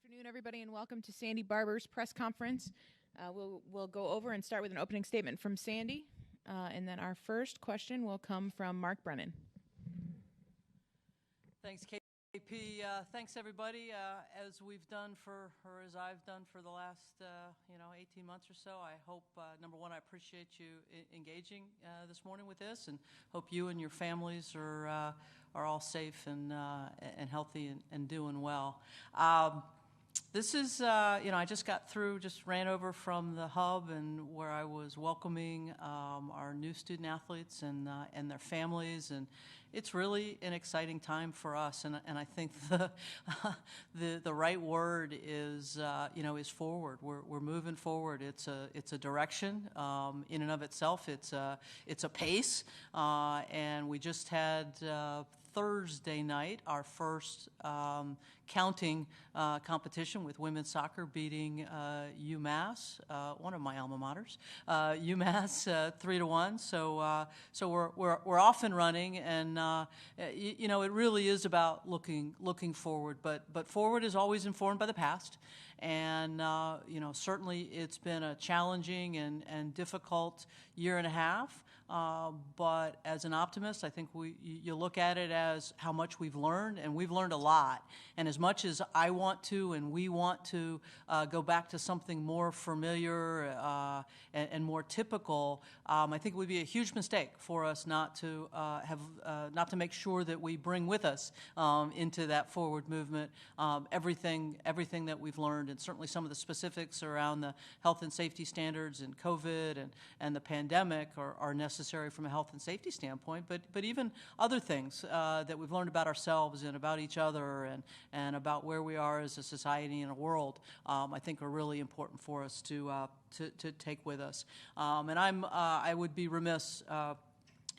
Afternoon, everybody, and welcome to Sandy Barbour's press conference. We'll go over and start with an opening statement from Sandy, and then our first question will come from Mark Brennan. Thanks, KP. Thanks, everybody. As we've done or as I've done for the last, 18 months or so, I hope, number one, I appreciate you engaging this morning with this, and hope you and your families are all safe and healthy and doing well. This is, I just ran over from the hub and where I was welcoming our new student athletes and their families, and it's really an exciting time for us. And I think the right word is forward. We're moving forward. It's a direction in and of itself. It's a pace, and we just had Thursday night our first counting competition with women's soccer beating UMass, one of my alma maters, UMass 3-1. So we're off and running, and it really is about looking forward. But forward is always informed by the past, and certainly it's been a challenging and difficult year and a half. But as an optimist, I think you look at it as how much we've learned, and we've learned a lot. And as much as I want to and we want to go back to something more familiar and more typical, I think it would be a huge mistake for us not to make sure that we bring with us into that forward movement everything that we've learned, and certainly some of the specifics around the health and safety standards and COVID and the pandemic are necessary from a health and safety standpoint, but even other things that we've learned about ourselves and about each other and about where we are as a society and a world, I think are really important for us to take with us. And I would be remiss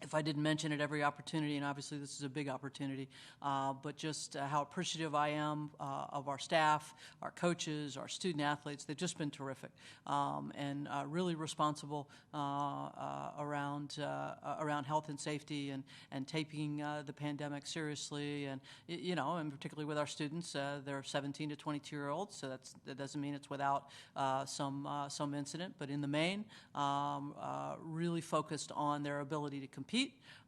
if I didn't mention at every opportunity, and obviously this is a big opportunity, but just how appreciative I am of our staff, our coaches, our student athletes. They've just been terrific and really responsible around health and safety and taking the pandemic seriously. And and particularly with our students, they're 17 to 22-year-olds, so that doesn't mean it's without some incident, but in the main, really focused on their ability to compete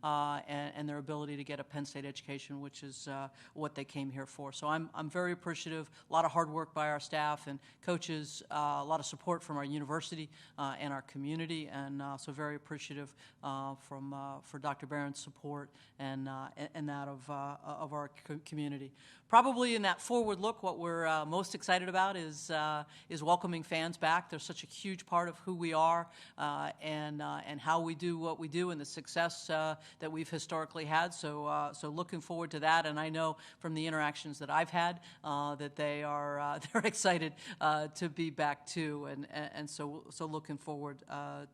and their ability to get a Penn State education, which is what they came here for. So I'm very appreciative. A lot of hard work by our staff and coaches, a lot of support from our university and our community, and so very appreciative for Dr. Barron's support and that of our community. Probably in that forward look, what we're most excited about is welcoming fans back. They're such a huge part of who we are and how we do what we do, and the success that we've historically had. So looking forward to that, and I know from the interactions that I've had that they're excited to be back too, and so looking forward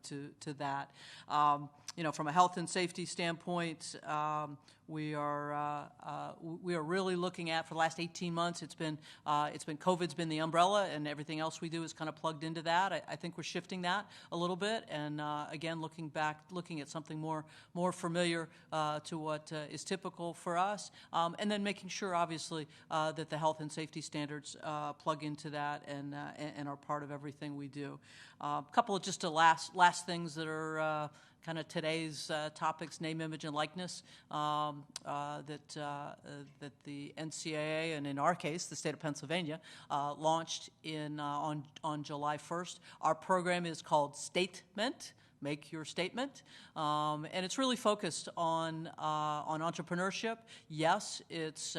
to that. From a health and safety standpoint, we are really looking at, for the last 18 months, it's been COVID's been the umbrella, and everything else we do is kind of plugged into that. I think we're shifting that a little bit, and again, looking at something more familiar to what is typical for us, and then making sure, obviously, that the health and safety standards plug into that and are part of everything we do. A couple of just last things that are kind of today's topics: name, image, and likeness, that the NCAA, and in our case, the state of Pennsylvania, launched on July 1st. Our program is called Statement. Make your statement, and it's really focused on entrepreneurship. Yes, it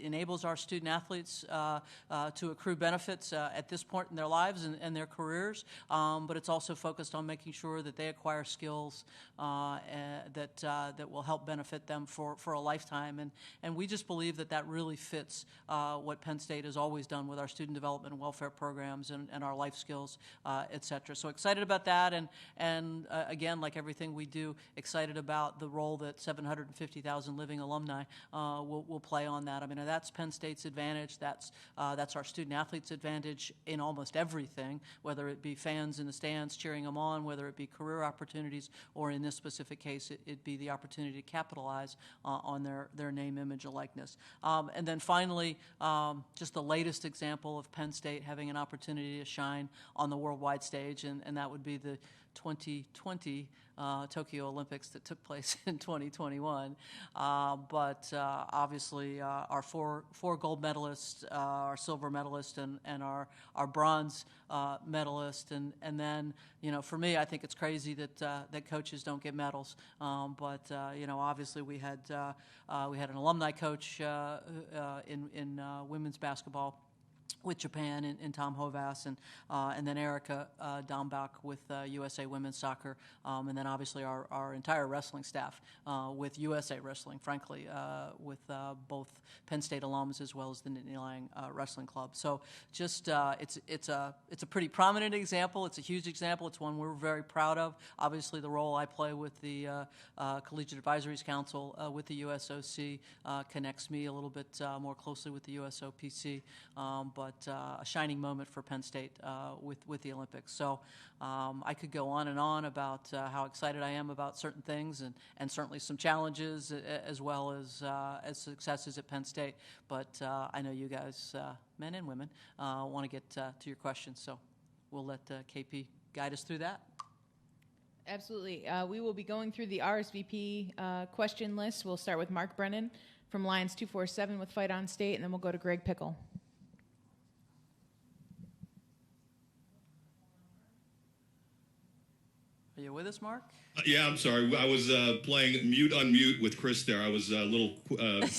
enables our student athletes to accrue benefits at this point in their lives and their careers, but it's also focused on making sure that they acquire skills that will help benefit them for a lifetime. And we just believe that really fits what Penn State has always done with our student development and welfare programs and our life skills, et cetera. So excited about that, and and again, like everything we do, excited about the role that 750,000 living alumni will play on that. I mean, that's Penn State's advantage. That's our student athletes' advantage in almost everything, whether it be fans in the stands cheering them on, whether it be career opportunities, or in this specific case, it'd be the opportunity to capitalize on their name, image, and likeness. And then finally, just the latest example of Penn State having an opportunity to shine on the worldwide stage, and that would be the 2020 Tokyo Olympics that took place in 2021. But obviously, our four gold medalists, our silver medalist, and our bronze medalist, and then for me, I think it's crazy that coaches don't get medals. But obviously, we had an alumni coach in women's basketball with Japan and Tom Hovas, and then Erica Dombach with USA Women's Soccer, and then obviously our entire wrestling staff with USA Wrestling, frankly, with both Penn State alums as well as the Nittany Lion Wrestling Club. So just it's a pretty prominent example. It's a huge example. It's one we're very proud of. Obviously, the role I play with the Collegiate Advisories Council with the USOC connects me a little bit more closely with the USOPC, but a shining moment for Penn State with the Olympics. So I could go on and on about how excited I am about certain things, and certainly some challenges as well as successes at Penn State. But I know you guys, men and women, want to get to your questions. So we'll let KP guide us through that. Absolutely. We will be going through the RSVP question list. We'll start with Mark Brennan from Lions 247 with Fight on State, and then we'll go to Greg Pickle. Are you with us, Mark? Yeah, I'm sorry. I was playing mute-unmute with Chris there. I was a little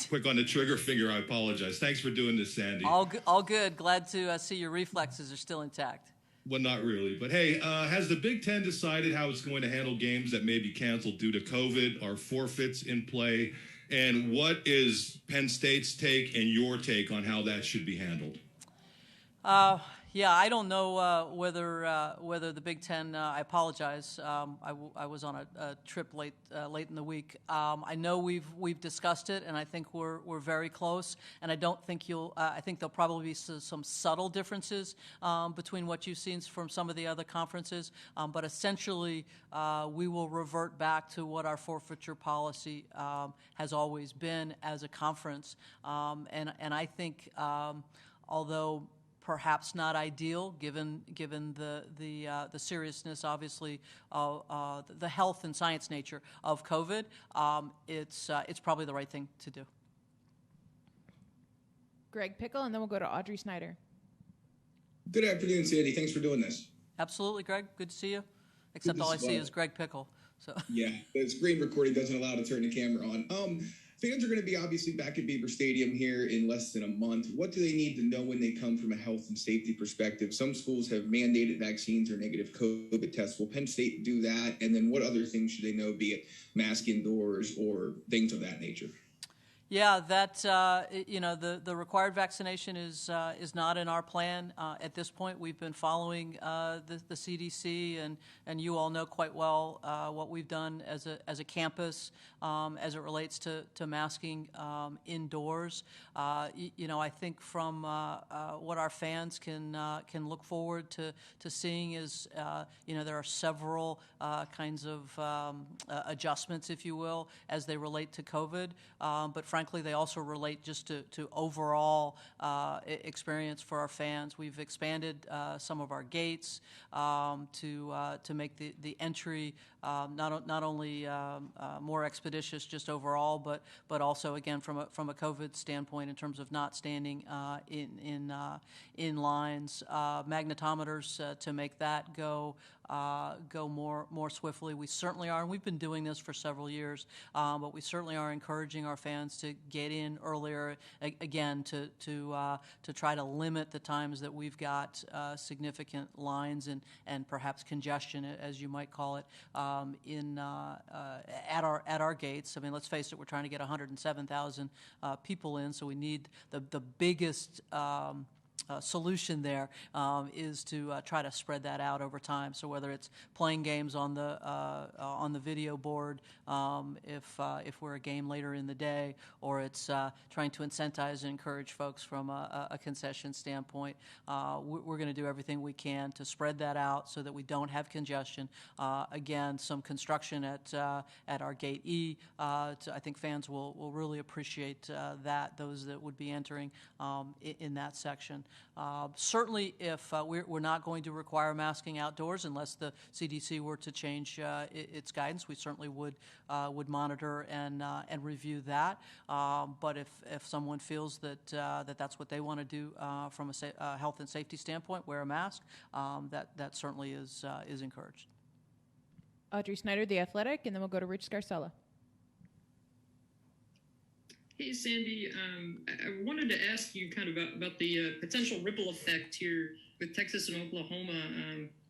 quick on the trigger finger. I apologize. Thanks for doing this, Sandy. All good. Glad to see your reflexes are still intact. Well, not really. But, hey, has the Big Ten decided how it's going to handle games that may be canceled due to COVID? Are forfeits in play? And what is Penn State's take and your take on how that should be handled? Yeah, I don't know whether the Big Ten. I apologize. I was on a trip late in the week. I know we've discussed it, and I think we're very close. And I don't think I think there'll probably be some subtle differences between what you've seen from some of the other conferences. But essentially, we will revert back to what our forfeiture policy has always been as a conference. And I think, although perhaps not ideal, given the seriousness, obviously, of the health and science nature of COVID, it's probably the right thing to do. Greg Pickle, and then we'll go to Audrey Snyder. Good afternoon, Sandy. Thanks for doing this. Absolutely, Greg. Good to see you. Except all I see is Greg Pickle. So yeah, the screen recording doesn't allow to turn the camera on. Fans are going to be obviously back at Beaver Stadium here in less than a month. What do they need to know when they come from a health and safety perspective? Some schools have mandated vaccines or negative COVID tests. Will Penn State do that? And then what other things should they know, be it mask indoors or things of that nature? Yeah, that the required vaccination is not in our plan at this point. We've been following the CDC, and you all know quite well what we've done as a campus as it relates to masking indoors. I think from what our fans can look forward to seeing is there are several kinds of adjustments, if you will, as they relate to COVID, but frankly, they also relate just to overall experience for our fans. We've expanded some of our gates to make the entry not only more expeditious just overall, but also again from a COVID standpoint in terms of not standing in lines, magnetometers to make that go more swiftly. We certainly are, and we've been doing this for several years, but we certainly are encouraging our fans to get in earlier, again, to try to limit the times that we've got significant lines and perhaps congestion, as you might call it, at our gates. I mean, let's face it, we're trying to get 107,000 people in, so we need the biggest solution there is to try to spread that out over time. So whether it's playing games on the video board, if we're a game later in the day, or it's trying to incentivize and encourage folks from a concession standpoint, we're going to do everything we can to spread that out so that we don't have congestion. Again, some construction at our gate E. I think fans will really appreciate that. Those that would be entering in that section. Certainly, if we're not going to require masking outdoors unless the CDC were to change its guidance, we certainly would monitor and review that. But if someone feels that that's what they want to do from a health and safety standpoint, wear a mask, that certainly is encouraged. Audrey Snyder, The Athletic, and then we'll go to Rich Scarcella. Hey, Sandy, I wanted to ask you kind of about the potential ripple effect here with Texas and Oklahoma.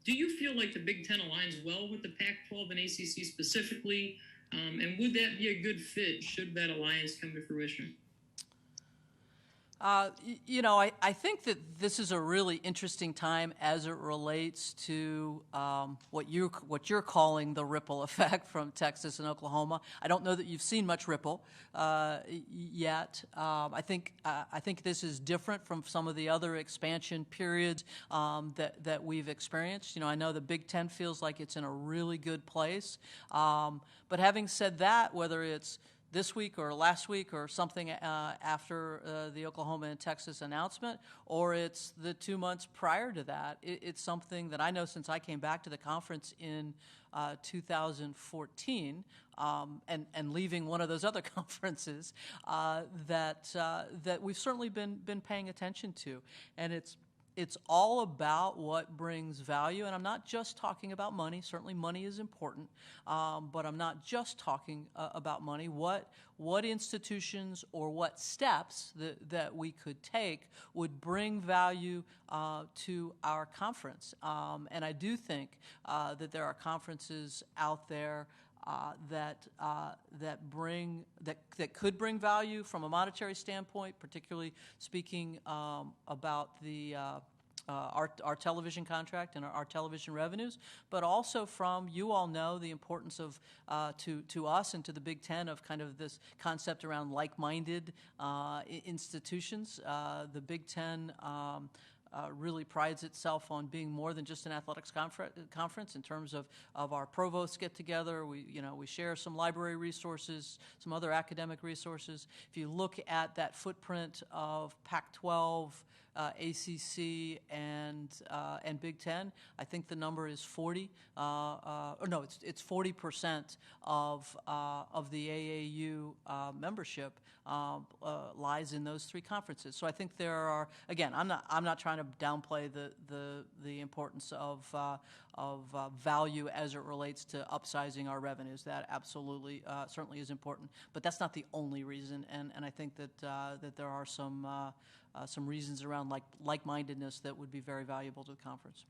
Do you feel like the Big Ten aligns well with the Pac-12 and ACC specifically? And would that be a good fit should that alliance come to fruition? I think that this is a really interesting time as it relates to what you're calling the ripple effect from Texas and Oklahoma. I don't know that you've seen much ripple yet. I think this is different from some of the other expansion periods that we've experienced. I know the Big Ten feels like it's in a really good place. But having said that, whether it's this week or last week or something after the Oklahoma and Texas announcement, or it's the 2 months prior to that, it's something that I know since I came back to the conference in 2014 and leaving one of those other conferences that we've certainly been paying attention to. And it's all about what brings value, and I'm not just talking about money. Certainly money is important, but I'm not just talking about money. What institutions or what steps that we could take would bring value to our conference. And I do think that there are conferences out there that could bring value from a monetary standpoint, particularly speaking about the our television contract and our television revenues, but also from, you all know the importance of to us and to the Big Ten of kind of this concept around like-minded institutions. The Big Ten really prides itself on being more than just an athletics conference in terms of our provosts get together. We share some library resources, some other academic resources. If you look at that footprint of Pac-12, ACC, and Big Ten, I think the number is 40. It's 40% of the AAU membership lies in those three conferences. So I think there are, again, I'm not trying to downplay the importance of value as it relates to upsizing our revenues. That absolutely certainly is important, but that's not the only reason. And I think that there are some reasons around like-mindedness that would be very valuable to the conference.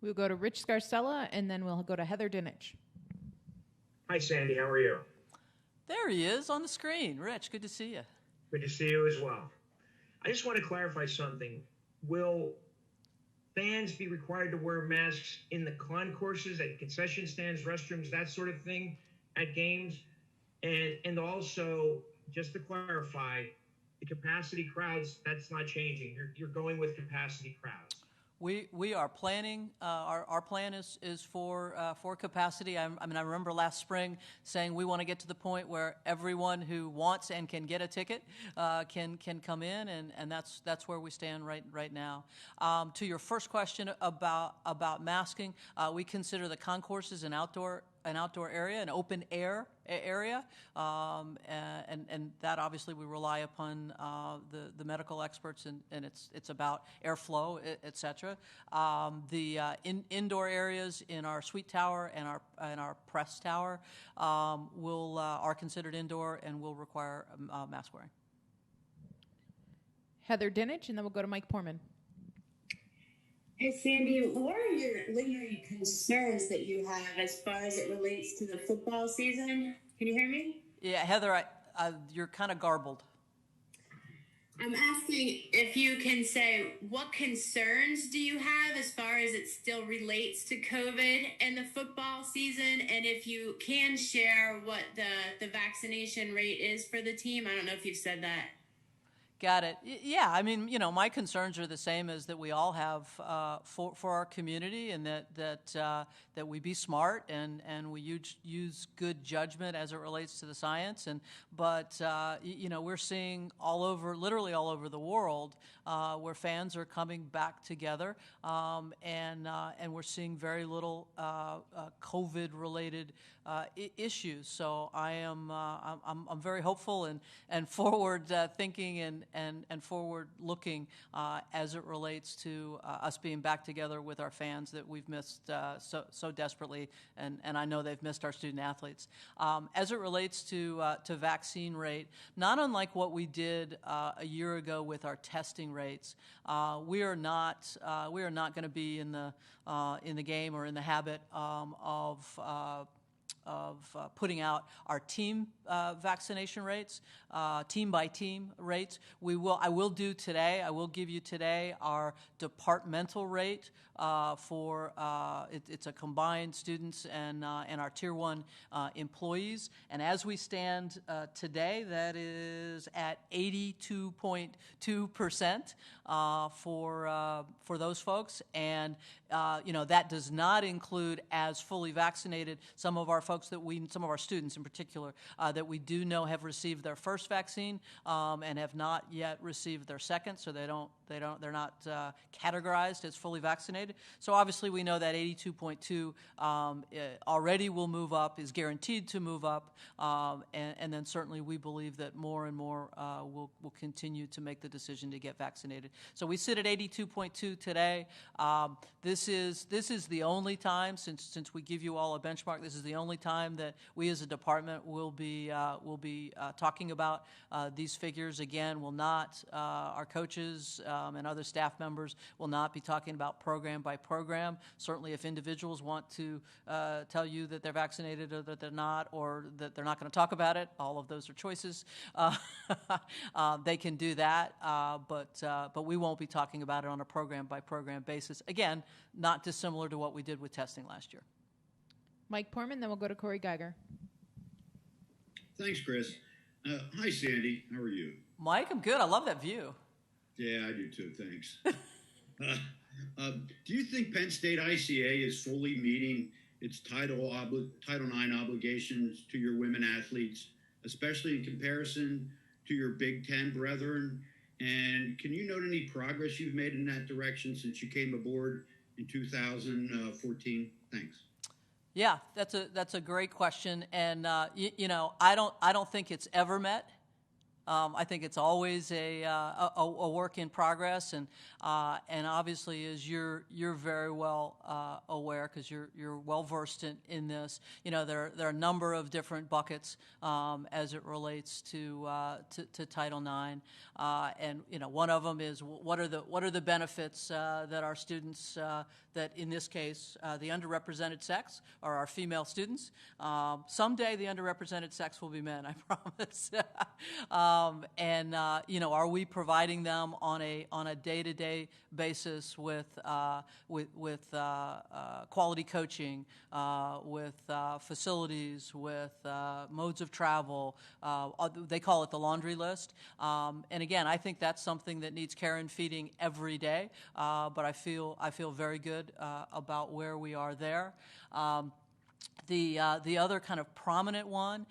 We'll go to Rich Scarcella, and then we'll go to Heather Dinich. Hi, Sandy. How are you? There he is on the screen. Rich, good to see you. Good to see you as well. I just want to clarify something. Will fans be required to wear masks in the concourses, at concession stands, restrooms, that sort of thing, at games? And also, just to clarify, the capacity crowds, that's not changing. You're going with capacity crowds. We are planning. Our plan is for capacity. I remember last spring saying we want to get to the point where everyone who wants and can get a ticket can come in, and that's where we stand right now. To your first question about masking, we consider the concourses an outdoor area, an open air area, and that obviously we rely upon the medical experts, and it's about airflow, et cetera. The indoor areas in our suite tower and our press tower are considered indoor and will require mask wearing. Heather Dinich, and then we'll go to Mike Porman. Hey, Sandy, what are your lingering concerns that you have as far as it relates to the football season? Can you hear me? Yeah, Heather, you're kind of garbled. I'm asking if you can say what concerns do you have as far as it still relates to COVID and the football season, and if you can share what the vaccination rate is for the team. I don't know if you've said that. Got it. Yeah, I mean, my concerns are the same as that we all have for our community, and that we be smart and we use good judgment as it relates to the science. But we're seeing literally all over the world, where fans are coming back together, and we're seeing very little COVID-related issues. So I'm very hopeful and forward thinking and forward looking as it relates to us being back together with our fans that we've missed so desperately, and I know they've missed our student athletes. As it relates to vaccine rate, not unlike what we did a year ago with our testing rates, we are not going to be in the game or in the habit of putting out our team vaccination rates, team by team rates. I will give you today our departmental rate for it's a combined students and our Tier 1 employees. And as we stand today, that is at 82.2% for those folks. And that does not include as fully vaccinated some of our students in particular, that we do know have received their first vaccine and have not yet received their second, so they're not categorized as fully vaccinated. So obviously we know that 82.2 already will move up, is guaranteed to move up, and then certainly we believe that more and more will continue to make the decision to get vaccinated. So we sit at 82.2 today. This is the only time, since we give you all a benchmark, this is the only time that we as a department will be talking about these figures. Again, our coaches and other staff members will not be talking about program by program. Certainly if individuals want to tell you that they're vaccinated or that they're not, or that they're not going to talk about it, all of those are choices. They can do that, but we won't be talking about it on a program by program basis. Again, not dissimilar to what we did with testing last year. Mike Portman, then we'll go to Corey Geiger. Thanks, Chris. Hi, Sandy. How are you? Mike, I'm good. I love that view. Yeah, I do too. Thanks. Do you think Penn State ICA is fully meeting its Title IX obligations to your women athletes, especially in comparison to your Big Ten brethren? And can you note any progress you've made in that direction since you came aboard in 2014? Thanks. Yeah, that's a great question, and I don't think it's ever met. I think it's always a work in progress, and obviously, as you're very well aware, because you're well versed in this. There are a number of different buckets as it relates to Title IX, and one of them is what are the benefits that our students, that in this case the underrepresented sex, are our female students. Someday the underrepresented sex will be men, I promise. Are we providing them on a day-to-day basis with quality coaching, with facilities, with modes of travel? They call it the laundry list. And again, I think that's something that needs care and feeding every day. But I feel very good about where we are there. The other kind of prominent one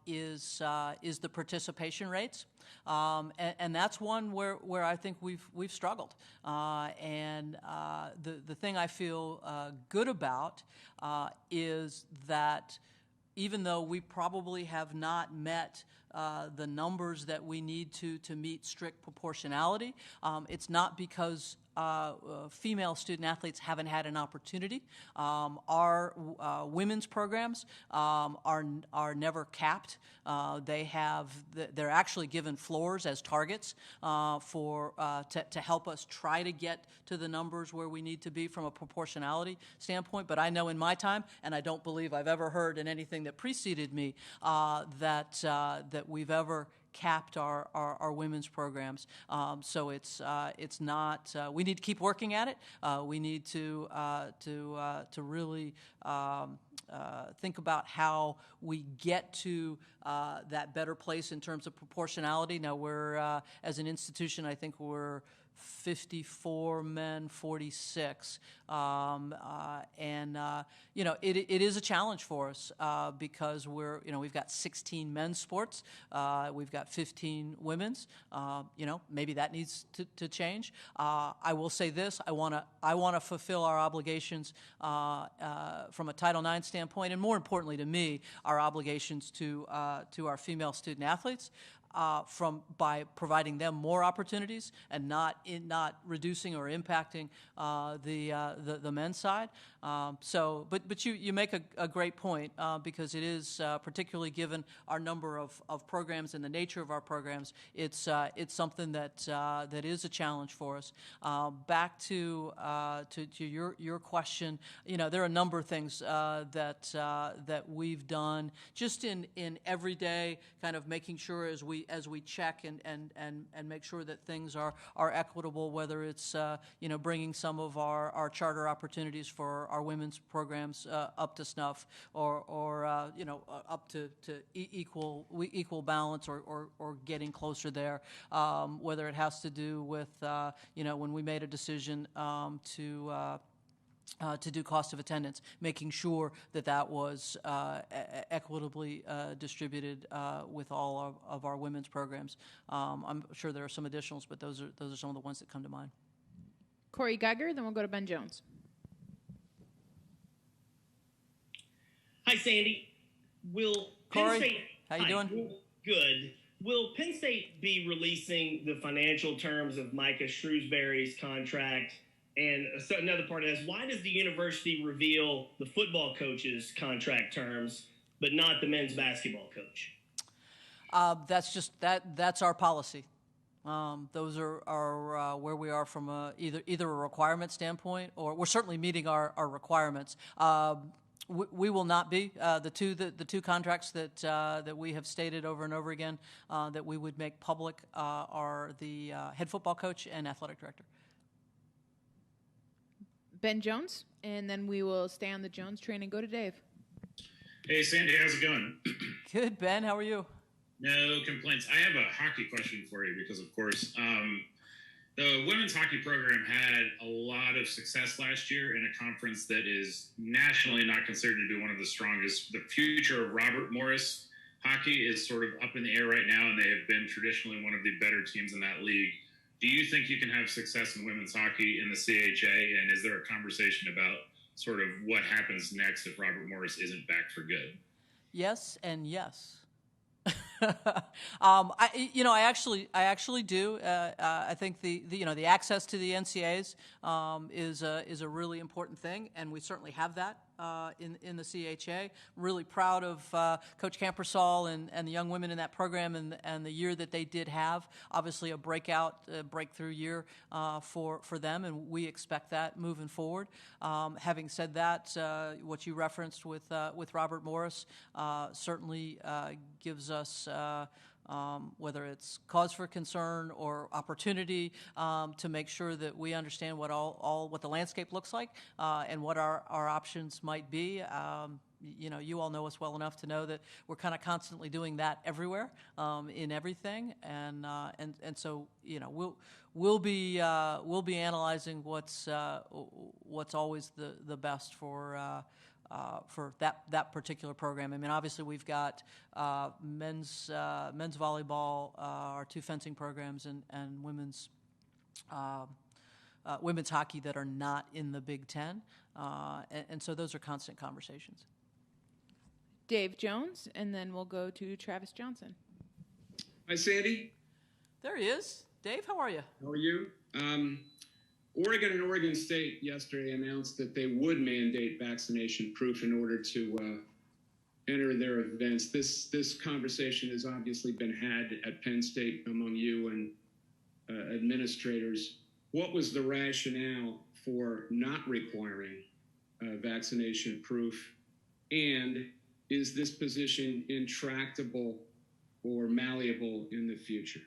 is the participation rates, and that's one where I think we've struggled. And the thing I feel good about is that even though we probably have not met the numbers that we need to meet strict proportionality, it's not because female student athletes haven't had an opportunity. Our women's programs are never capped. They're actually given floors as targets to help us try to get to the numbers where we need to be from a proportionality standpoint. But I know in my time, and I don't believe I've ever heard in anything that preceded me, that we've ever capped our women's programs. So it's not. We need to keep working at it. We need to really think about how we get to that better place in terms of proportionality. Now we're as an institution, I think we're 54 men, 46, and it is a challenge for us because we've got 16 men's sports, we've got 15 women's. Maybe that needs to change. I will say this: I want to fulfill our obligations from a Title IX standpoint, and more importantly to me, our obligations to our female student athletes. By providing them more opportunities and not reducing or impacting the men's side. But you make a great point because it is particularly given our number of programs and the nature of our programs. It's something that is a challenge for us. Back to your question, there are a number of things that we've done just in everyday kind of making sure as we check and make sure that things are equitable, whether it's bringing some of our charter opportunities for our women's programs up to snuff or up to equal balance or getting closer there, whether it has to do with when we made a decision to do cost of attendance, making sure that was equitably distributed with all of our women's programs. I'm sure there are some additionals, but those are some of the ones that come to mind. Corey Geiger, then we'll go to Ben Jones. Hi, Sandy. Corey, how you doing? Good. Will Penn State be releasing the financial terms of Micah Shrewsbury's contract? And so another part of this, why does the university reveal the football coach's contract terms, but not the men's basketball coach? That's our policy. Those are where we are from either a requirement standpoint, or we're certainly meeting our requirements. We will not be the two contracts that we have stated over and over again that we would make public are the head football coach and athletic director. Ben Jones, and then we will stay on the Jones train and go to Dave. Hey, Sandy, how's it going? Good, Ben. How are you? No complaints. I have a hockey question for you because, of course, the women's hockey program had a lot of success last year in a conference that is nationally not considered to be one of the strongest. The future of Robert Morris hockey is sort of up in the air right now, and they have been traditionally one of the better teams in that league. Do you think you can have success in women's hockey in the CHA, and is there a conversation about sort of what happens next if Robert Morris isn't back for good? Yes and yes. I actually do. I think the access to the NCAAs is a really important thing, and we certainly have that in the CHA. Really proud of Coach Campersall and the young women in that program and the year that they did have. Obviously, a breakthrough year for them, and we expect that moving forward. Having said that, what you referenced with Robert Morris certainly gives us. Whether it's cause for concern or opportunity to make sure that we understand what the landscape looks like and what our options might be. You all know us well enough to know that we're kind of constantly doing that everywhere in everything, and so we'll be analyzing what's always the best for that particular program. I mean, obviously we've got men's volleyball, our two fencing programs, and women's hockey that are not in the Big Ten, and so those are constant conversations. Dave Jones, and then we'll go to Travis Johnson. Hi, Sandy. There he is. Dave, how are you? How are you? Oregon and Oregon State yesterday announced that they would mandate vaccination proof in order to enter their events. This conversation has obviously been had at Penn State among you and administrators. What was the rationale for not requiring vaccination proof? And is this position intractable or malleable in the future?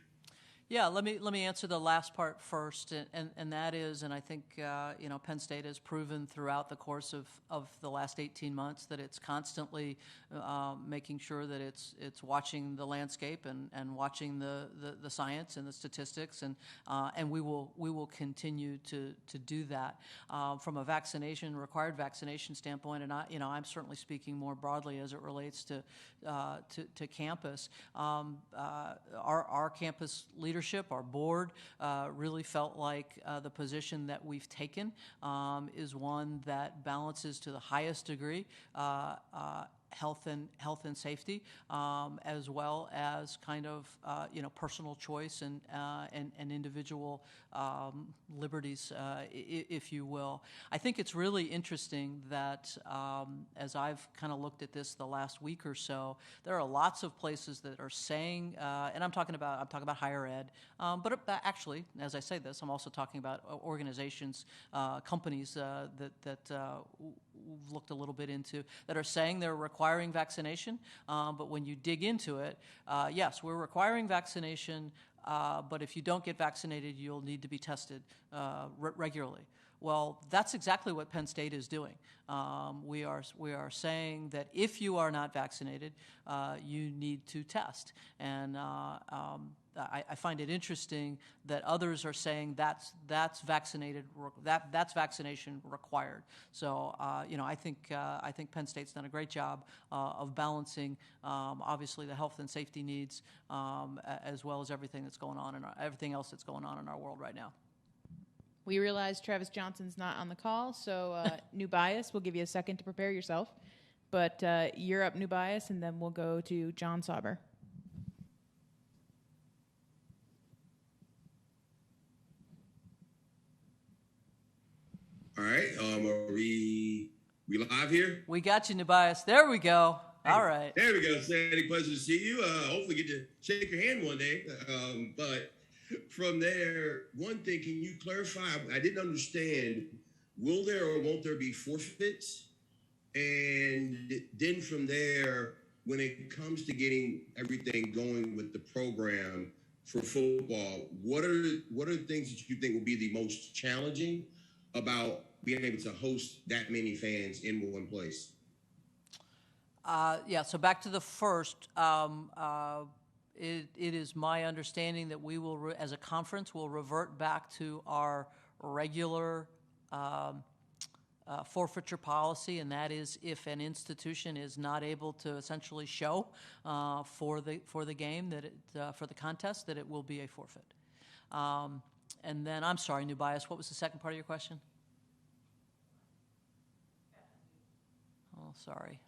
Yeah, let me answer the last part first, and that is, and I think Penn State has proven throughout the course of the last 18 months that it's constantly making sure that it's watching the landscape and watching the science and the statistics, and we will continue to do that from a required vaccination standpoint, and I'm certainly speaking more broadly as it relates to campus. Our campus leadership, our board, really felt like the position that we've taken is one that balances to the highest degree health and safety, as well as kind of personal choice and individual liberties, if you will. I think it's really interesting that as I've kind of looked at this the last week or so, there are lots of places that are saying, and I'm talking about higher ed, but actually, as I say this, I'm also talking about organizations, companies that we've looked a little bit into that are saying they're requiring vaccination, but when you dig into it, yes, we're requiring vaccination, but if you don't get vaccinated, you'll need to be tested regularly. Well, that's exactly what Penn State is doing. We are saying that if you are not vaccinated, you need to test, and I find it interesting that others are saying that's vaccination required. So I think Penn State's done a great job of balancing obviously the health and safety needs as well as everything else that's going on in our world right now. We realize Travis Johnson's not on the call, so New Bias, we'll give you a second to prepare yourself. But you're up, New Bias, and then we'll go to John Sauber. All right, are we live here? We got you, New Bias. There we go. Hey, all right. There we go, Sandy. Pleasure to see you. Hopefully get to shake your hand one day. But from there, one thing, can you clarify? I didn't understand, will there or won't there be forfeits? And then from there, when it comes to getting everything going with the program for football, what are the things that you think will be the most challenging about being able to host that many fans in one place? So back to the first, it is my understanding that we will, as a conference, will revert back to our regular forfeiture policy, and that is if an institution is not able to essentially show for the game for the contest, that it will be a forfeit. And then, I'm sorry, New Bias, what was the second part of your question? Oh, sorry.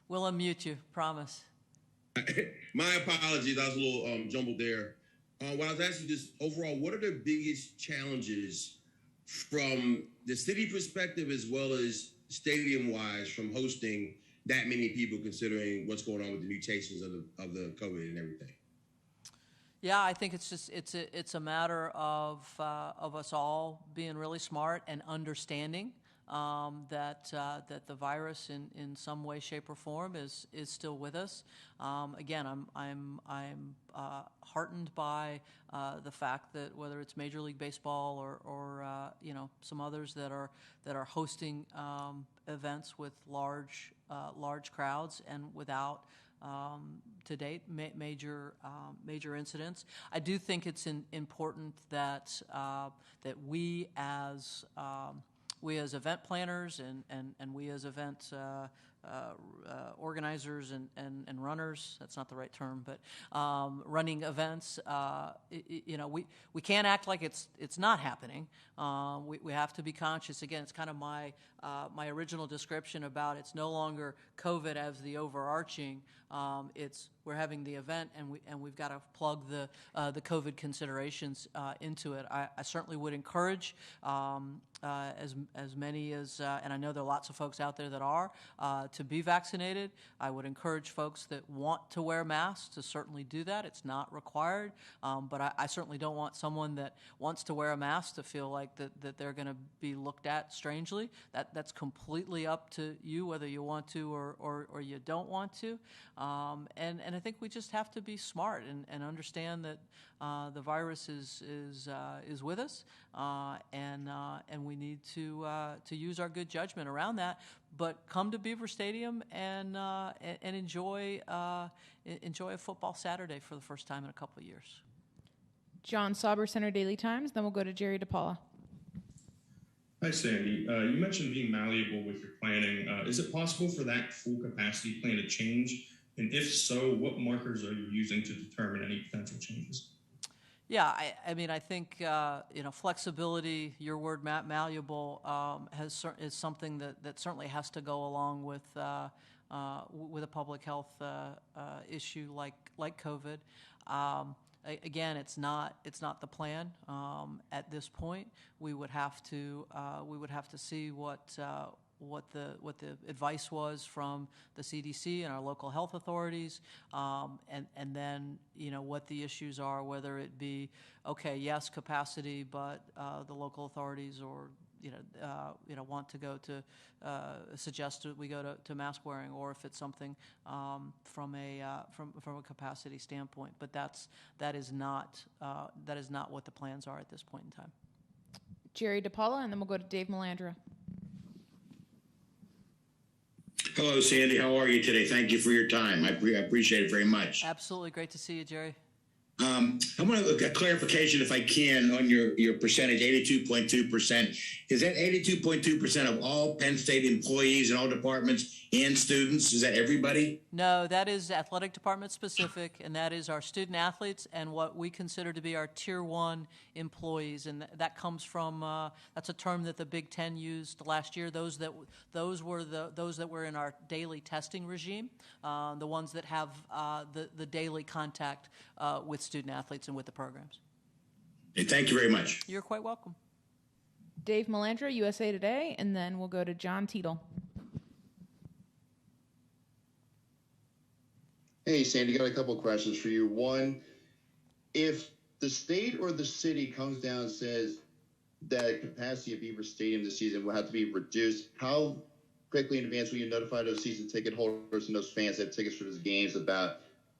We'll unmute you, promise. My apologies, I was a little jumbled there. What I was asking, just overall, what are the biggest challenges from the city perspective as well as stadium-wise from hosting that many people, considering what's going on with the mutations of the COVID and everything? Yeah, I think it's a matter of us all being really smart and understanding that the virus in some way, shape, or form is still with us. Again, I'm heartened by the fact that whether it's Major League Baseball or some others that are hosting events with large crowds and without to date major incidents. I do think it's important that we as event planners and we as event organizers and runners, that's not the right term, but running events, we can't act like it's not happening. We have to be conscious. Again, it's kind of my original description about it's no longer COVID as the overarching. It's we're having the event and we've got to plug the COVID considerations into it. I certainly would encourage as many as, and I know there are lots of folks out there that are, to be vaccinated. I would encourage folks that want to wear masks to certainly do that. It's not required, but I certainly don't want someone that wants to wear a mask to feel like that they're going to be looked at strangely. That's completely up to you whether you want to or you don't want to. And I think we just have to be smart and understand that the virus is with us, and we need to use our good judgment around that. But come to Beaver Stadium and enjoy a football Saturday for the first time in a couple of years. John Sauber, Center Daily Times. Then we'll go to Jerry DePaula. Hi, Sandy. You mentioned being malleable with your planning. Is it possible for that full capacity plan to change? And if so, what markers are you using to determine any potential changes? Yeah, I mean, I think flexibility. Your word, malleable, is something that certainly has to go along with a public health issue like COVID. Again, it's not the plan at this point. We would have to see what the advice was from the CDC and our local health authorities, and then what the issues are, whether it be yes, capacity, but the local authorities or want to go to suggest that we go to mask wearing, or if it's something from a capacity standpoint. But that is not what the plans are at this point in time. Jerry DePaula, and then we'll go to Dave Melandra. Hello, Sandy. How are you today? Thank you for your time. I appreciate it very much. Absolutely. Great to see you, Jerry. I want a clarification, if I can, on your percentage, 82.2%. Is that 82.2% of all Penn State employees in all departments and students? Is that everybody? No, that is athletic department specific, and that is our student athletes and what we consider to be our Tier 1 employees. And that comes from, that's a term that the Big Ten used last year. Those that were in our daily testing regime, the ones that have the daily contact with student athletes and with the programs. Hey, thank you very much. You're quite welcome. Dave Melandra, USA Today, and then we'll go to John Tiedel. Hey, Sandy, got a couple of questions for you. One, if the state or the city comes down and says that capacity of Beaver Stadium this season will have to be reduced, how quickly in advance will you notify those season ticket holders and those fans that have tickets for those games about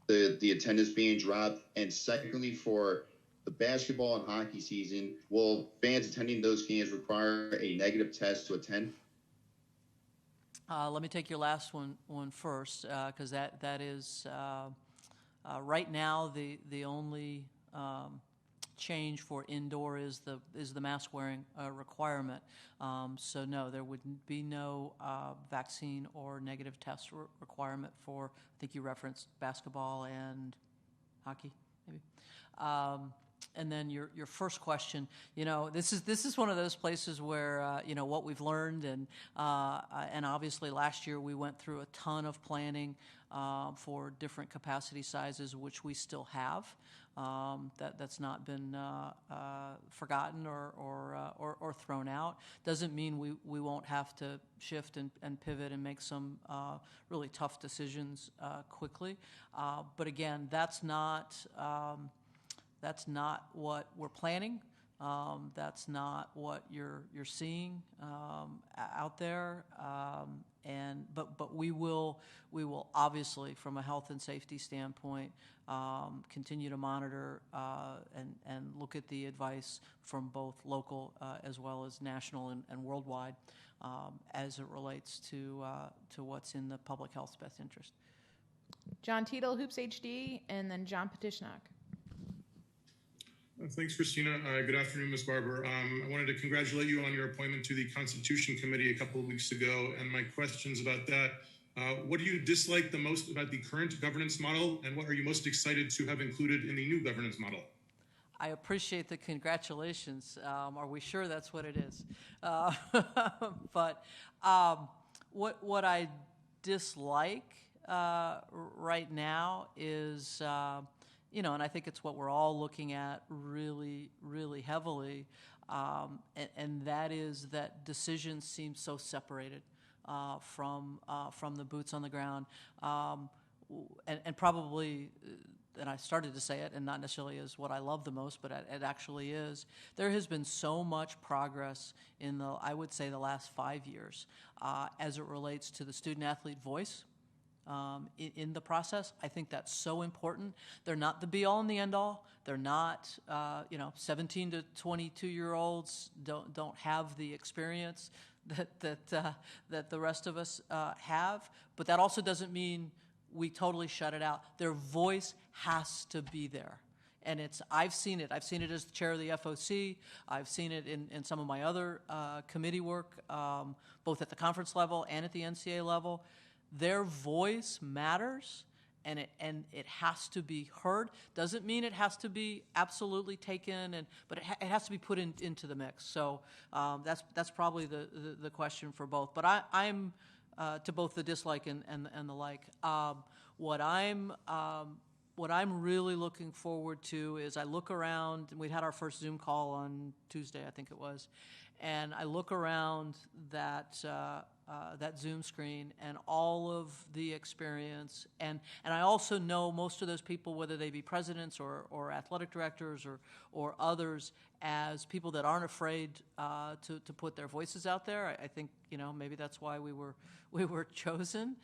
the attendance being dropped? And secondly, for the basketball and hockey season, will fans attending those games require a negative test to attend? Let me take your last one first, because that is right now the only change for indoor is the mask wearing requirement. So no, there would be no vaccine or negative test requirement for, I think you referenced basketball and hockey, maybe. And then your first question, this is one of those places where what we've learned, and obviously last year we went through a ton of planning for different capacity sizes, which we still have. That's not been forgotten or thrown out. Doesn't mean we won't have to shift and pivot and make some really tough decisions quickly. But again, that's not what we're planning. That's not what you're seeing out there. But we will obviously, from a health and safety standpoint, continue to monitor and look at the advice from both local as well as national and worldwide as it relates to what's in the public health's best interest. John Tiedel, Hoops HD, and then John Petishnak. Thanks, Christina. Good afternoon, Ms. Barbour. I wanted to congratulate you on your appointment to the Constitution Committee a couple of weeks ago, and my questions about that. What do you dislike the most about the current governance model, and what are you most excited to have included in the new governance model? I appreciate the congratulations. Are we sure that's what it is? But what I dislike right now is, and I think it's what we're all looking at really, really heavily, and that is that decisions seem so separated from the boots on the ground, and probably. And I started to say it, and not necessarily is what I love the most, but it actually is. There has been so much progress in I would say, the last 5 years as it relates to the student-athlete voice in the process. I think that's so important. They're not the be-all and the end-all. They're not, 17 to 22-year-olds don't have the experience that the rest of us have. But that also doesn't mean we totally shut it out. Their voice has to be there. And I've seen it. I've seen it as the chair of the FOC. I've seen it in some of my other committee work, both at the conference level and at the NCAA level. Their voice matters, and it has to be heard. Doesn't mean it has to be absolutely taken, but it has to be put into the mix. So that's probably the question for both. But I'm to both the dislike and the like. What I'm really looking forward to is I look around, and we had our first Zoom call on Tuesday, I think it was, and I look around that Zoom screen and all of the experience, and I also know most of those people, whether they be presidents or athletic directors or others, as people that aren't afraid to put their voices out there. I think maybe that's why we were chosen.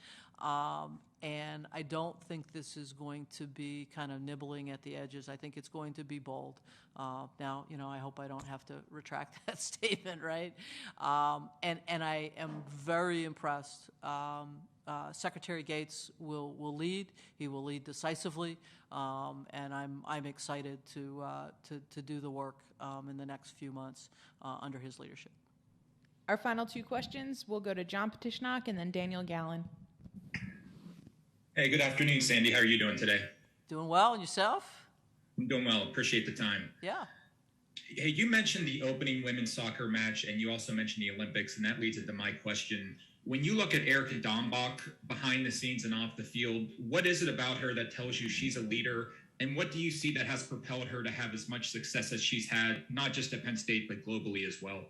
And I don't think this is going to be kind of nibbling at the edges. I think it's going to be bold. Now, I hope I don't have to retract that statement, right? And I am very impressed. Secretary Gates will lead. He will lead decisively, and I'm excited to do the work in the next few months under his leadership. Our final two questions will go to John Petishnock and then Daniel Gallen. Hey, good afternoon, Sandy. How are you doing today? Doing well, and yourself? I'm doing well. Appreciate the time. Yeah. Hey, you mentioned the opening women's soccer match, and you also mentioned the Olympics, and that leads into my question. When you look at Erica Dombach behind the scenes and off the field, what is it about her that tells you she's a leader, and what do you see that has propelled her to have as much success as she's had, not just at Penn State, but globally as well?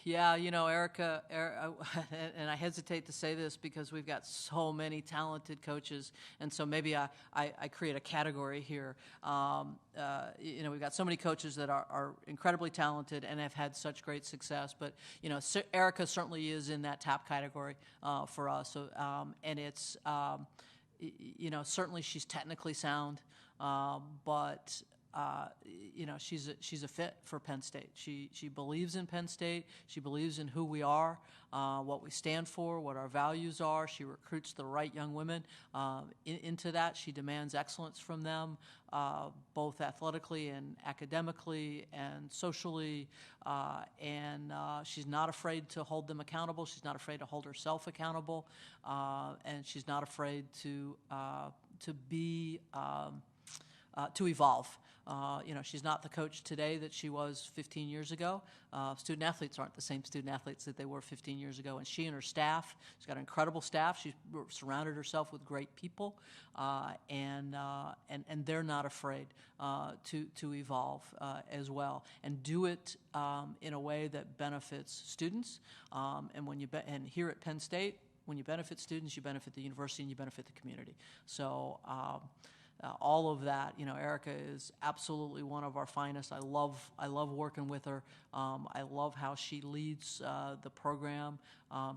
Yeah, Erica, and I hesitate to say this because we've got so many talented coaches, and so maybe I create a category here. We've got so many coaches that are incredibly talented and have had such great success, but Erica certainly is in that top category for us. So, and it's certainly she's technically sound, but. She's a fit for Penn State. She believes in Penn State. She believes in who we are, what we stand for, what our values are. She recruits the right young women into that. She demands excellence from them, both athletically and academically and socially. And she's not afraid to hold them accountable. She's not afraid to hold herself accountable, and she's not afraid to be to evolve. She's not the coach today that she was 15 years ago. Student athletes aren't the same student athletes that they were 15 years ago. And she and her staff, she's got an incredible staff. She's surrounded herself with great people, and they're not afraid to evolve as well and do it in a way that benefits students. And when and here at Penn State, when you benefit students, you benefit the university and you benefit the community. So. All of that, Erica is absolutely one of our finest. I love working with her. I love how she leads the program.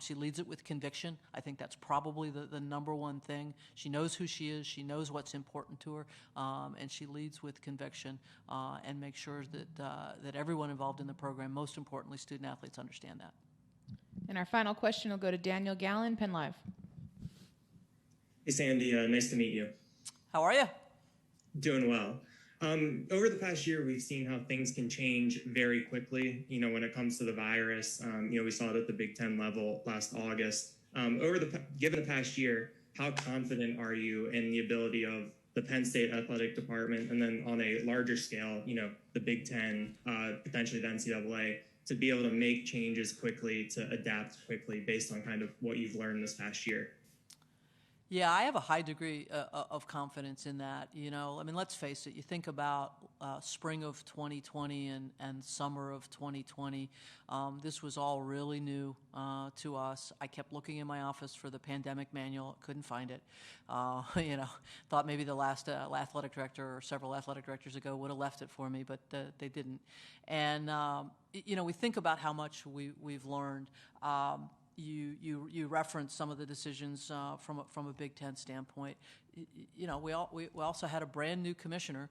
She leads it with conviction. I think that's probably the number one thing. She knows who she is. She knows what's important to her, and she leads with conviction and makes sure that everyone involved in the program, most importantly student athletes, understand that. And our final question will go to Daniel Gallen, Penn Live. Hey, Sandy. Nice to meet you. How are you? Doing well. Over the past year, we've seen how things can change very quickly, when it comes to the virus. We saw it at the Big Ten level last August. Given the past year, how confident are you in the ability of the Penn State athletic department, and then on a larger scale, the Big Ten, potentially the NCAA, to be able to make changes quickly, to adapt quickly based on kind of what you've learned this past year? Yeah, I have a high degree of confidence in that. You know, I mean, let's face it. You think about spring of 2020 and summer of 2020. This was all really new to us. I kept looking in my office for the pandemic manual. Couldn't find it. You know, thought maybe the last athletic director or several athletic directors ago would have left it for me, but they didn't. And you know, we think about how much we've learned. You referenced some of the decisions from a Big Ten standpoint. You know, we also had a brand new commissioner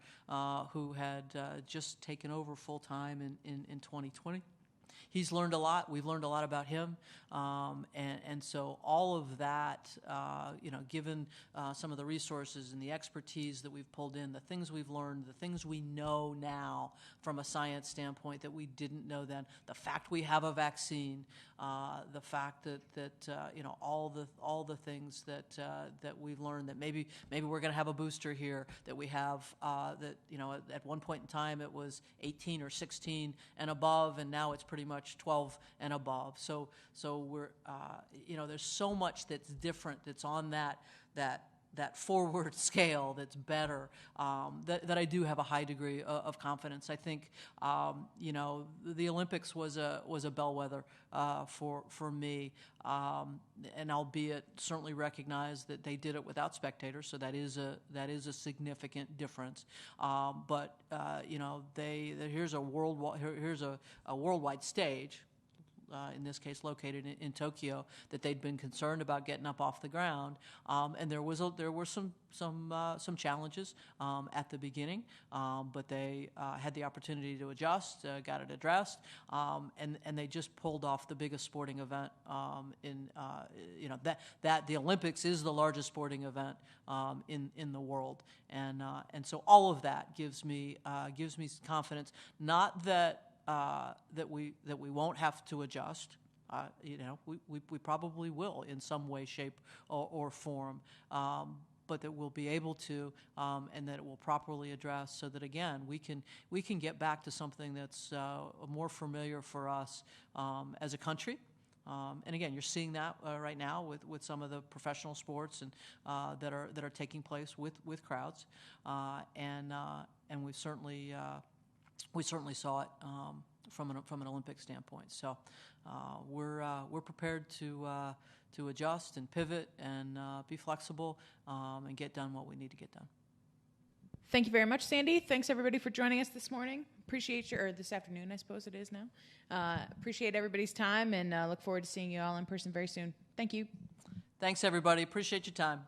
who had just taken over full time in 2020. He's learned a lot. We've learned a lot about him, and so all of that, you know, given some of the resources and the expertise that we've pulled in, the things we've learned, the things we know now from a science standpoint that we didn't know then, the fact we have a vaccine, the fact that you know, all the things that we've learned, that maybe we're going to have a booster here, that we have that, you know, at one point in time it was 18 or 16 and above, and now it's pretty much 12 and above. So we're you know, there's so much that's different, that's on that forward scale that's better, that I do have a high degree of confidence. I think you know, the Olympics was a bellwether for me, and albeit certainly recognize that they did it without spectators, so that is a significant difference. But you know, here's a worldwide stage. In this case, located in Tokyo, that they'd been concerned about getting up off the ground, and there were some challenges at the beginning, but they had the opportunity to adjust, got it addressed, and they just pulled off the biggest sporting event in you know, that the Olympics is the largest sporting event in the world, and so all of that gives me confidence. Not that. That we won't have to adjust. You know, we probably will in some way, shape, or form, but that we'll be able to, and that it will properly address, so that again we can get back to something that's more familiar for us as a country. And again, you're seeing that right now with some of the professional sports and that are taking place with crowds, and we certainly saw it from an Olympic standpoint. So we're prepared to adjust and pivot and be flexible and get done what we need to get done. Thank you very much, Sandy. Thanks everybody for joining us this morning. Appreciate or this afternoon, I suppose it is now. Appreciate everybody's time, and look forward to seeing you all in person very soon. Thank you. Thanks everybody. Appreciate your time.